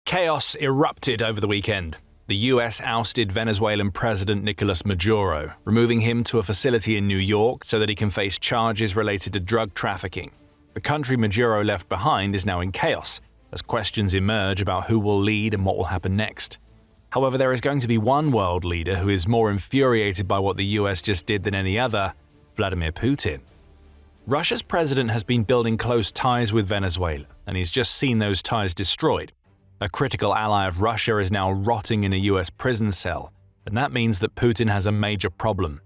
Chaos erupted over the weekend. The US ousted Venezuelan President Nicolás Maduro, removing him to a facility in New York so that he can face charges related to drug trafficking. The country Maduro left behind is now in chaos, as questions emerge about who will lead and what will happen next. However, there is going to be one world leader who is more infuriated by what the US just did than any other: Vladimir Putin. Russia's president has been building close ties with Venezuela, and he's just seen those ties destroyed. A critical ally of Russia is now rotting in a US prison cell, and that means that Putin has a major problem.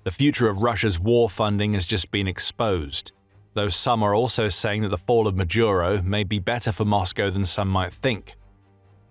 The future of Russia's war funding has just been exposed, though some are also saying that the fall of Maduro may be better for Moscow than some might think.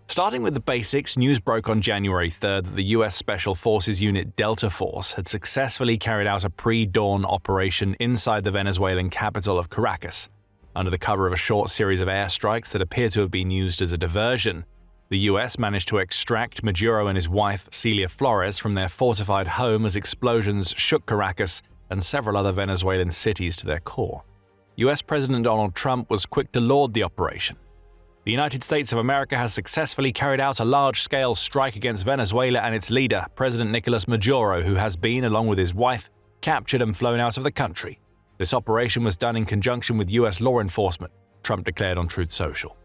Starting with the basics, news broke on January 3rd that the US Special Forces Unit Delta Force had successfully carried out a pre-dawn operation inside the Venezuelan capital of Caracas. Under the cover of a short series of airstrikes that appear to have been used as a diversion, the US managed to extract Maduro and his wife, Celia Flores, from their fortified home as explosions shook Caracas and several other Venezuelan cities to their core. US President Donald Trump was quick to laud the operation. The United States of America has successfully carried out a large-scale strike against Venezuela and its leader, President Nicolás Maduro, who has been, along with his wife, captured and flown out of the country. This operation was done in conjunction with US law enforcement, Trump declared on Truth Social.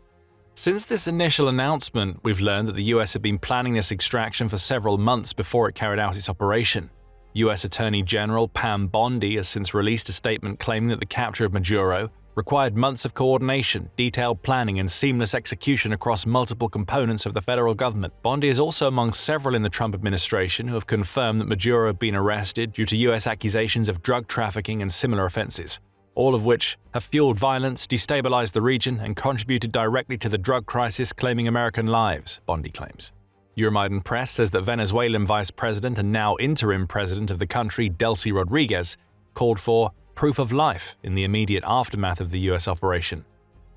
Since this initial announcement, we've learned that the US had been planning this extraction for several months before it carried out its operation. US Attorney General Pam Bondi has since released a statement claiming that the capture of Maduro required months of coordination, detailed planning, and seamless execution across multiple components of the federal government. Bondi is also among several in the Trump administration who have confirmed that Maduro had been arrested due to US accusations of drug trafficking and similar offenses, all of which have fueled violence, destabilized the region, and contributed directly to the drug crisis claiming American lives, Bondi claims. Euromaidan Press says that Venezuelan Vice President and now interim President of the country, Delcy Rodriguez, called for proof of life in the immediate aftermath of the US operation.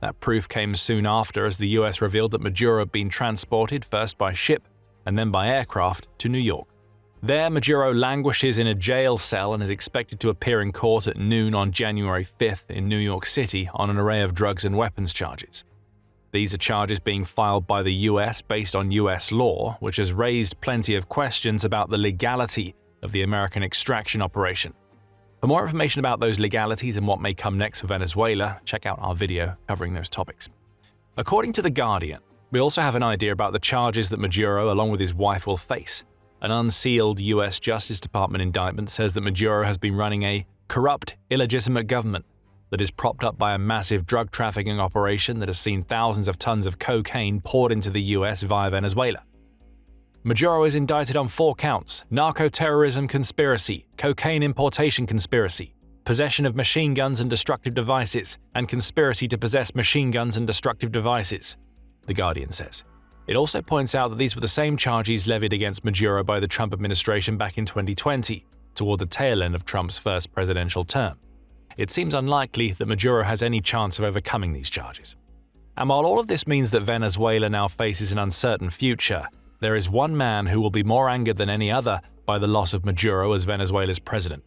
That proof came soon after as the US revealed that Maduro had been transported first by ship and then by aircraft to New York. There, Maduro languishes in a jail cell and is expected to appear in court at noon on January 5th in New York City on an array of drugs and weapons charges. These are charges being filed by the US based on US law, which has raised plenty of questions about the legality of the American extraction operation. For more information about those legalities and what may come next for Venezuela, check out our video covering those topics. According to The Guardian, we also have an idea about the charges that Maduro, along with his wife, will face. An unsealed US Justice Department indictment says that Maduro has been running a corrupt, illegitimate government that is propped up by a massive drug trafficking operation that has seen thousands of tons of cocaine poured into the US via Venezuela. Maduro is indicted on 4 counts: narco-terrorism conspiracy, cocaine importation conspiracy, possession of machine guns and destructive devices, and conspiracy to possess machine guns and destructive devices, The Guardian says. It also points out that these were the same charges levied against Maduro by the Trump administration back in 2020, toward the tail end of Trump's first presidential term. It seems unlikely that Maduro has any chance of overcoming these charges. And while all of this means that Venezuela now faces an uncertain future, there is one man who will be more angered than any other by the loss of Maduro as Venezuela's president.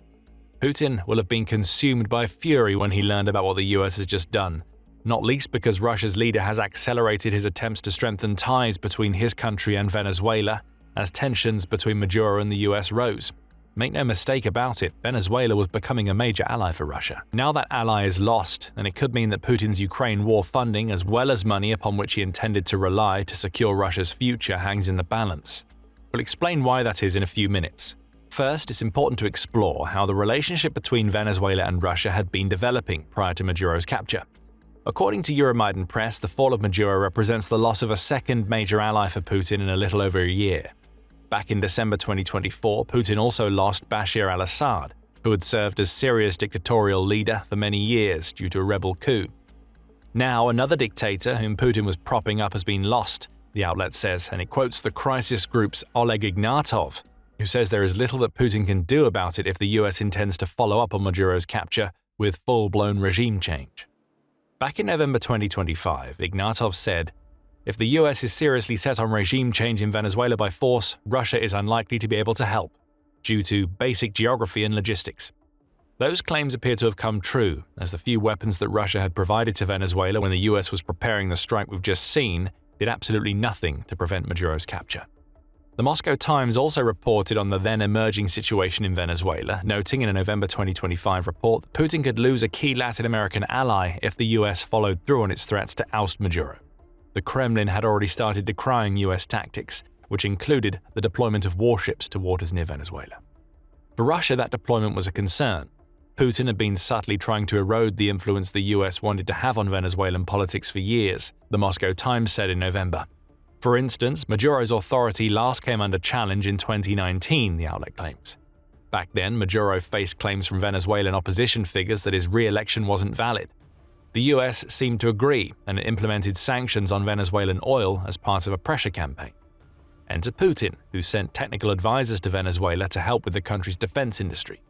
Putin will have been consumed by fury when he learned about what the US has just done, not least because Russia's leader has accelerated his attempts to strengthen ties between his country and Venezuela as tensions between Maduro and the US rose. Make no mistake about it, Venezuela was becoming a major ally for Russia. Now that ally is lost, and it could mean that Putin's Ukraine war funding, as well as money upon which he intended to rely to secure Russia's future, hangs in the balance. We'll explain why that is in a few minutes. First, it's important to explore how the relationship between Venezuela and Russia had been developing prior to Maduro's capture. According to Euromaidan Press, the fall of Maduro represents the loss of a second major ally for Putin in a little over a year. Back in December 2024, Putin also lost Bashar al-Assad, who had served as Syria's dictatorial leader for many years due to a rebel coup. Now, another dictator whom Putin was propping up has been lost, the outlet says, and it quotes the crisis group's Oleg Ignatov, who says there is little that Putin can do about it if the US intends to follow up on Maduro's capture with full-blown regime change. Back in November 2025, Ignatov said, "If the US is seriously set on regime change in Venezuela by force, Russia is unlikely to be able to help, due to basic geography and logistics." Those claims appear to have come true, as the few weapons that Russia had provided to Venezuela when the US was preparing the strike we've just seen did absolutely nothing to prevent Maduro's capture. The Moscow Times also reported on the then emerging situation in Venezuela, noting in a November 2025 report that Putin could lose a key Latin American ally if the US followed through on its threats to oust Maduro. The Kremlin had already started decrying US tactics, which included the deployment of warships to waters near Venezuela. For Russia, that deployment was a concern. Putin had been subtly trying to erode the influence the US wanted to have on Venezuelan politics for years, the Moscow Times said in November. For instance, Maduro's authority last came under challenge in 2019, the outlet claims. Back then, Maduro faced claims from Venezuelan opposition figures that his re-election wasn't valid. The US seemed to agree and implemented sanctions on Venezuelan oil as part of a pressure campaign. Enter Putin, who sent technical advisors to Venezuela to help with the country's defense industry.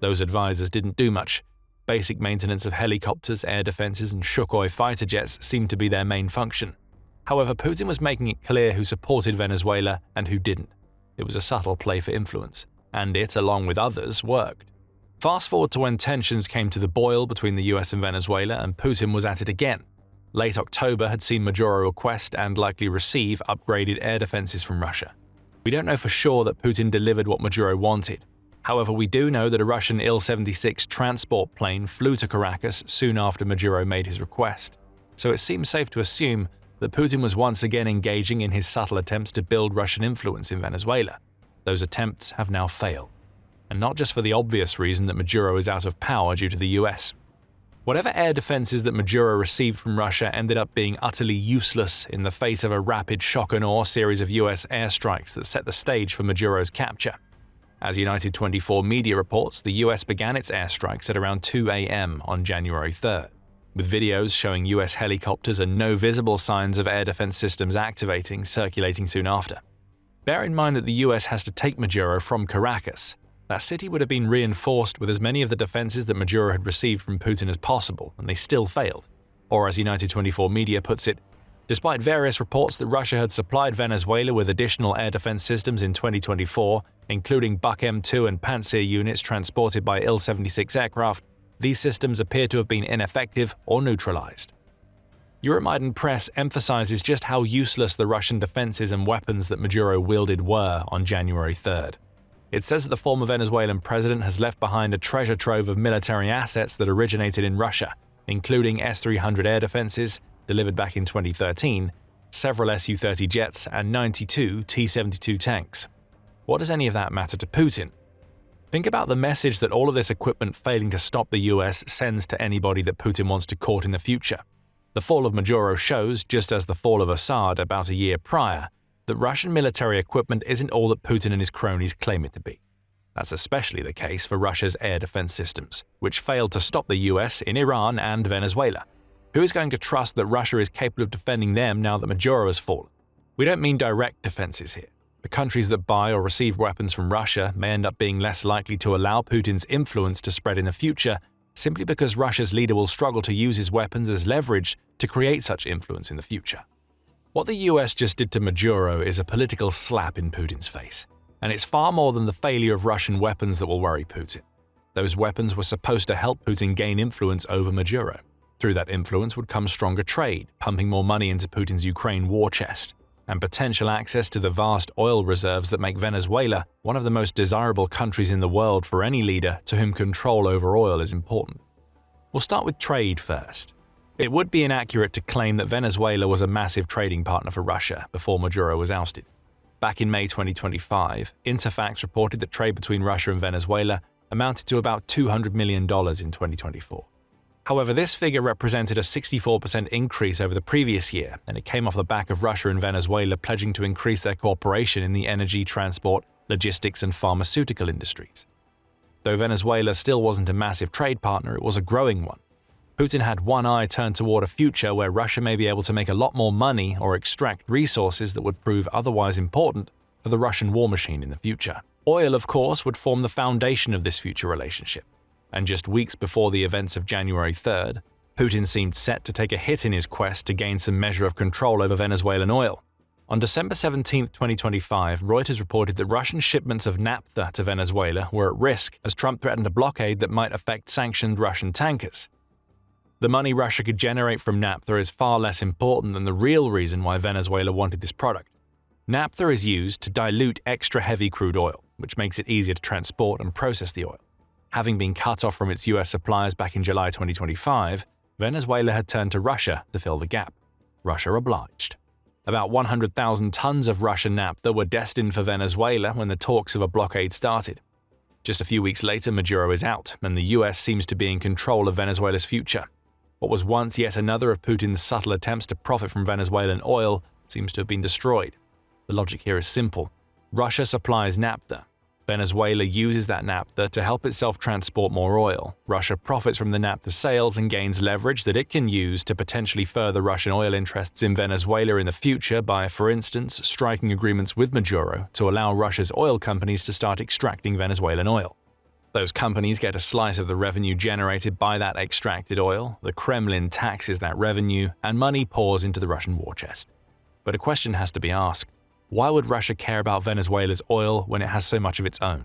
Those advisors didn't do much. Basic maintenance of helicopters, air defenses, and Sukhoi fighter jets seemed to be their main function. However, Putin was making it clear who supported Venezuela and who didn't. It was a subtle play for influence, and it, along with others, worked. Fast forward to when tensions came to the boil between the US and Venezuela, and Putin was at it again. Late October had seen Maduro request and likely receive upgraded air defenses from Russia. We don't know for sure that Putin delivered what Maduro wanted. However, we do know that a Russian Il-76 transport plane flew to Caracas soon after Maduro made his request. So it seems safe to assume that Putin was once again engaging in his subtle attempts to build Russian influence in Venezuela. Those attempts have now failed. And not just for the obvious reason that Maduro is out of power due to the US. Whatever air defenses that Maduro received from Russia ended up being utterly useless in the face of a rapid shock-and-awe series of US airstrikes that set the stage for Maduro's capture. As United 24 media reports, the US began its airstrikes at around 2 a.m. on January 3rd. With videos showing US helicopters and no visible signs of air defense systems activating circulating soon after. Bear in mind that the US has to take Maduro from Caracas. That city would have been reinforced with as many of the defenses that Maduro had received from Putin as possible, and they still failed. Or as United 24 media puts it, despite various reports that Russia had supplied Venezuela with additional air defense systems in 2024, including Buk M2 and Pantsir units transported by Il-76 aircraft, these systems appear to have been ineffective or neutralized. Euromaidan Press emphasizes just how useless the Russian defenses and weapons that Maduro wielded were on January 3rd. It says that the former Venezuelan president has left behind a treasure trove of military assets that originated in Russia, including S-300 air defenses, delivered back in 2013, several Su-30 jets, and 92 T-72 tanks. What does any of that matter to Putin? Think about the message that all of this equipment failing to stop the US sends to anybody that Putin wants to court in the future. The fall of Maduro shows, just as the fall of Assad about a year prior, that Russian military equipment isn't all that Putin and his cronies claim it to be. That's especially the case for Russia's air defense systems, which failed to stop the US in Iran and Venezuela. Who is going to trust that Russia is capable of defending them now that Maduro has fallen? We don't mean direct defenses here. The countries that buy or receive weapons from Russia may end up being less likely to allow Putin's influence to spread in the future, simply because Russia's leader will struggle to use his weapons as leverage to create such influence in the future. What the US just did to Maduro is a political slap in Putin's face. And it's far more than the failure of Russian weapons that will worry Putin. Those weapons were supposed to help Putin gain influence over Maduro. Through that influence would come stronger trade, pumping more money into Putin's Ukraine war chest, and potential access to the vast oil reserves that make Venezuela one of the most desirable countries in the world for any leader to whom control over oil is important. We'll start with trade first. It would be inaccurate to claim that Venezuela was a massive trading partner for Russia before Maduro was ousted. Back in May 2025, Interfax reported that trade between Russia and Venezuela amounted to about $200 million in 2024. However, this figure represented a 64% increase over the previous year, and it came off the back of Russia and Venezuela pledging to increase their cooperation in the energy, transport, logistics, and pharmaceutical industries. Though Venezuela still wasn't a massive trade partner, it was a growing one. Putin had one eye turned toward a future where Russia may be able to make a lot more money or extract resources that would prove otherwise important for the Russian war machine in the future. Oil, of course, would form the foundation of this future relationship. And just weeks before the events of January 3rd, Putin seemed set to take a hit in his quest to gain some measure of control over Venezuelan oil. On December 17, 2025, Reuters reported that Russian shipments of naphtha to Venezuela were at risk as Trump threatened a blockade that might affect sanctioned Russian tankers. The money Russia could generate from naphtha is far less important than the real reason why Venezuela wanted this product. Naphtha is used to dilute extra heavy crude oil, which makes it easier to transport and process the oil. Having been cut off from its US suppliers back in July 2025, Venezuela had turned to Russia to fill the gap. Russia obliged. About 100,000 tons of Russian naphtha were destined for Venezuela when the talks of a blockade started. Just a few weeks later, Maduro is out, and the US seems to be in control of Venezuela's future. What was once yet another of Putin's subtle attempts to profit from Venezuelan oil seems to have been destroyed. The logic here is simple. Russia supplies naphtha. Venezuela uses that naphtha to help itself transport more oil. Russia profits from the naphtha sales and gains leverage that it can use to potentially further Russian oil interests in Venezuela in the future by, for instance, striking agreements with Maduro to allow Russia's oil companies to start extracting Venezuelan oil. Those companies get a slice of the revenue generated by that extracted oil, the Kremlin taxes that revenue, and money pours into the Russian war chest. But a question has to be asked. Why would Russia care about Venezuela's oil when it has so much of its own?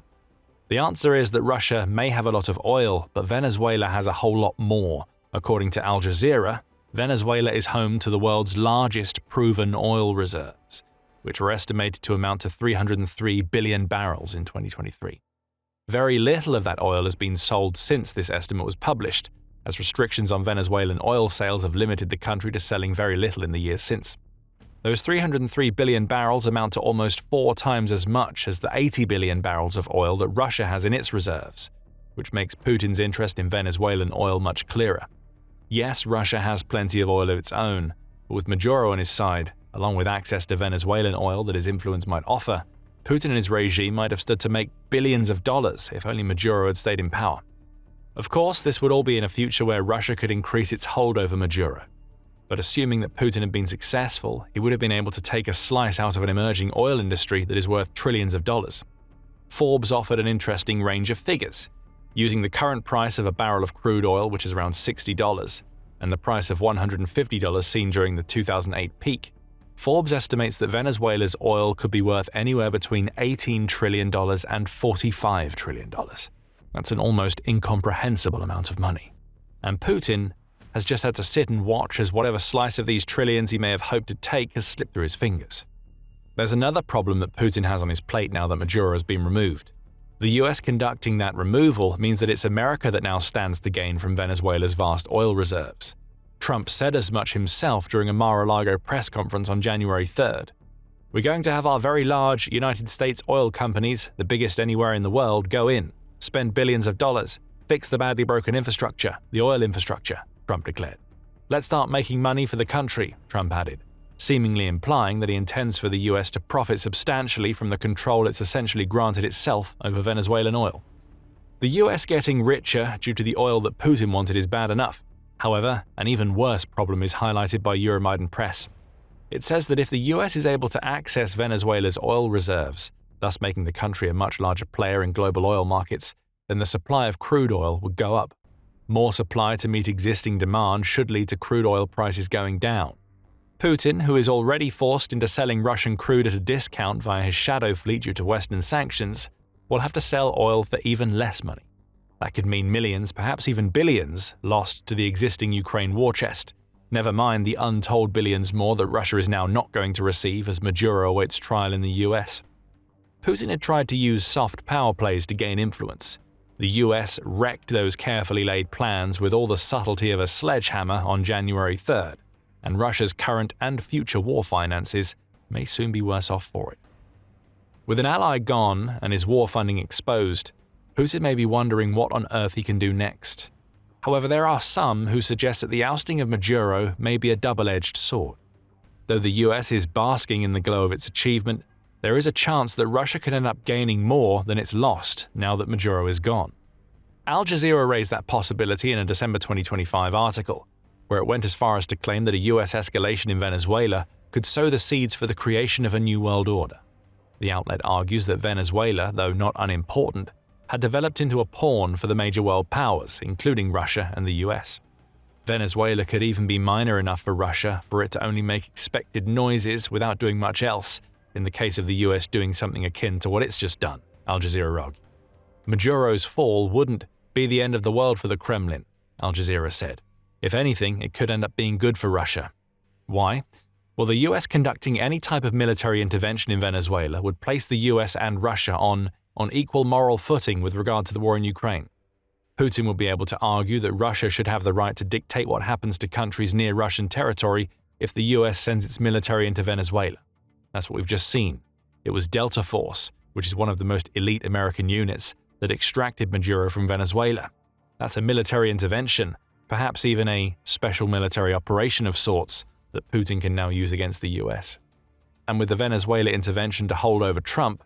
The answer is that Russia may have a lot of oil, but Venezuela has a whole lot more. According to Al Jazeera, Venezuela is home to the world's largest proven oil reserves, which were estimated to amount to 303 billion barrels in 2023. Very little of that oil has been sold since this estimate was published, as restrictions on Venezuelan oil sales have limited the country to selling very little in the years since. Those 303 billion barrels amount to almost 4 times as much as the 80 billion barrels of oil that Russia has in its reserves, which makes Putin's interest in Venezuelan oil much clearer. Yes, Russia has plenty of oil of its own, but with Maduro on his side, along with access to Venezuelan oil that his influence might offer, Putin and his regime might have stood to make billions of dollars if only Maduro had stayed in power. Of course, this would all be in a future where Russia could increase its hold over Maduro. But assuming that Putin had been successful, he would have been able to take a slice out of an emerging oil industry that is worth trillions of dollars. Forbes offered an interesting range of figures. Using the current price of a barrel of crude oil, which is around $60, and the price of $150 seen during the 2008 peak, Forbes estimates that Venezuela's oil could be worth anywhere between $18 trillion and $45 trillion. That's an almost incomprehensible amount of money. And Putin has just had to sit and watch as whatever slice of these trillions he may have hoped to take has slipped through his fingers. There's another problem that Putin has on his plate now that Maduro has been removed. The US conducting that removal means that it's America that now stands to gain from Venezuela's vast oil reserves. Trump said as much himself during a Mar-a-Lago press conference on January 3rd. We're going to have our very large United States oil companies, the biggest anywhere in the world, go in, spend billions of dollars, fix the badly broken infrastructure, the oil infrastructure, Trump declared. Let's start making money for the country, Trump added, seemingly implying that he intends for the US to profit substantially from the control it's essentially granted itself over Venezuelan oil. The US getting richer due to the oil that Putin wanted is bad enough. However, an even worse problem is highlighted by Euromaidan Press. It says that if the US is able to access Venezuela's oil reserves, thus making the country a much larger player in global oil markets, then the supply of crude oil would go up. More supply to meet existing demand should lead to crude oil prices going down. Putin, who is already forced into selling Russian crude at a discount via his shadow fleet due to Western sanctions, will have to sell oil for even less money. That could mean millions, perhaps even billions, lost to the existing Ukraine war chest. Never mind the untold billions more that Russia is now not going to receive as Maduro awaits trial in the US. Putin had tried to use soft power plays to gain influence. The US wrecked those carefully laid plans with all the subtlety of a sledgehammer on January 3rd, and Russia's current and future war finances may soon be worse off for it. With an ally gone and his war funding exposed, Putin may be wondering what on earth he can do next. However, there are some who suggest that the ousting of Maduro may be a double-edged sword. Though the US is basking in the glow of its achievement, there is a chance that Russia could end up gaining more than it's lost now that Maduro is gone. Al Jazeera raised that possibility in a December 2025 article, where it went as far as to claim that a US escalation in Venezuela could sow the seeds for the creation of a new world order. The outlet argues that Venezuela, though not unimportant, had developed into a pawn for the major world powers, including Russia and the US. Venezuela could even be minor enough for Russia for it to only make expected noises without doing much else, in the case of the US doing something akin to what it's just done, Al Jazeera argued. Maduro's fall wouldn't be the end of the world for the Kremlin, Al Jazeera said. If anything, it could end up being good for Russia. Why? Well, the US conducting any type of military intervention in Venezuela would place the US and Russia on equal moral footing with regard to the war in Ukraine. Putin would be able to argue that Russia should have the right to dictate what happens to countries near Russian territory if the US sends its military into Venezuela. That's what we've just seen. It was Delta Force, which is one of the most elite American units, that extracted Maduro from Venezuela. That's a military intervention, perhaps even a special military operation of sorts that Putin can now use against the US. And with the Venezuela intervention to hold over Trump,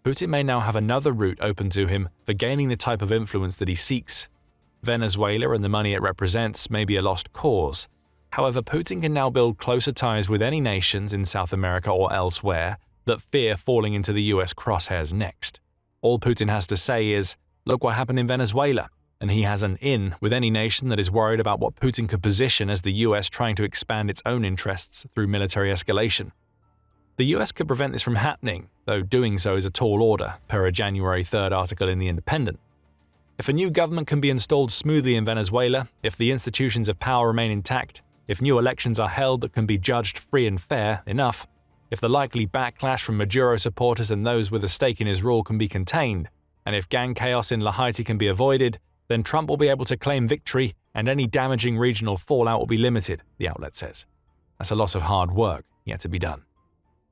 Putin may now have another route open to him for gaining the type of influence that he seeks. Venezuela and the money it represents may be a lost cause. However, Putin can now build closer ties with any nations in South America or elsewhere that fear falling into the US crosshairs next. All Putin has to say is, look what happened in Venezuela, and he has an in with any nation that is worried about what Putin could position as the US trying to expand its own interests through military escalation. The US could prevent this from happening, though doing so is a tall order, per a January 3rd article in The Independent. If a new government can be installed smoothly in Venezuela, if the institutions of power remain intact, if new elections are held that can be judged free and fair enough, if the likely backlash from Maduro supporters and those with a stake in his rule can be contained, and if gang chaos in Legaity can be avoided, then Trump will be able to claim victory and any damaging regional fallout will be limited, the outlet says. That's a lot of hard work yet to be done.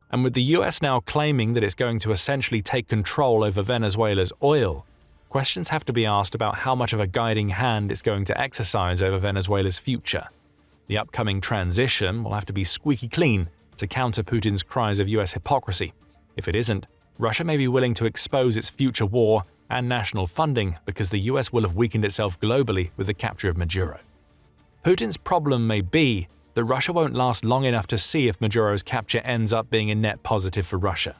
And with the US now claiming that it's going to essentially take control over Venezuela's oil, questions have to be asked about how much of a guiding hand it's going to exercise over Venezuela's future. The upcoming transition will have to be squeaky clean to counter Putin's cries of US hypocrisy. If it isn't, Russia may be willing to expose its future war and national funding because the US will have weakened itself globally with the capture of Maduro. Putin's problem may be that Russia won't last long enough to see if Maduro's capture ends up being a net positive for Russia.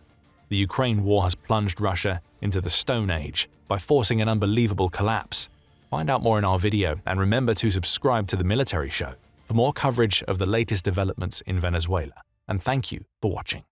The Ukraine war has plunged Russia into the Stone Age by forcing an unbelievable collapse. Find out more in our video and remember to subscribe to The Military Show for more coverage of the latest developments in Venezuela. And thank you for watching.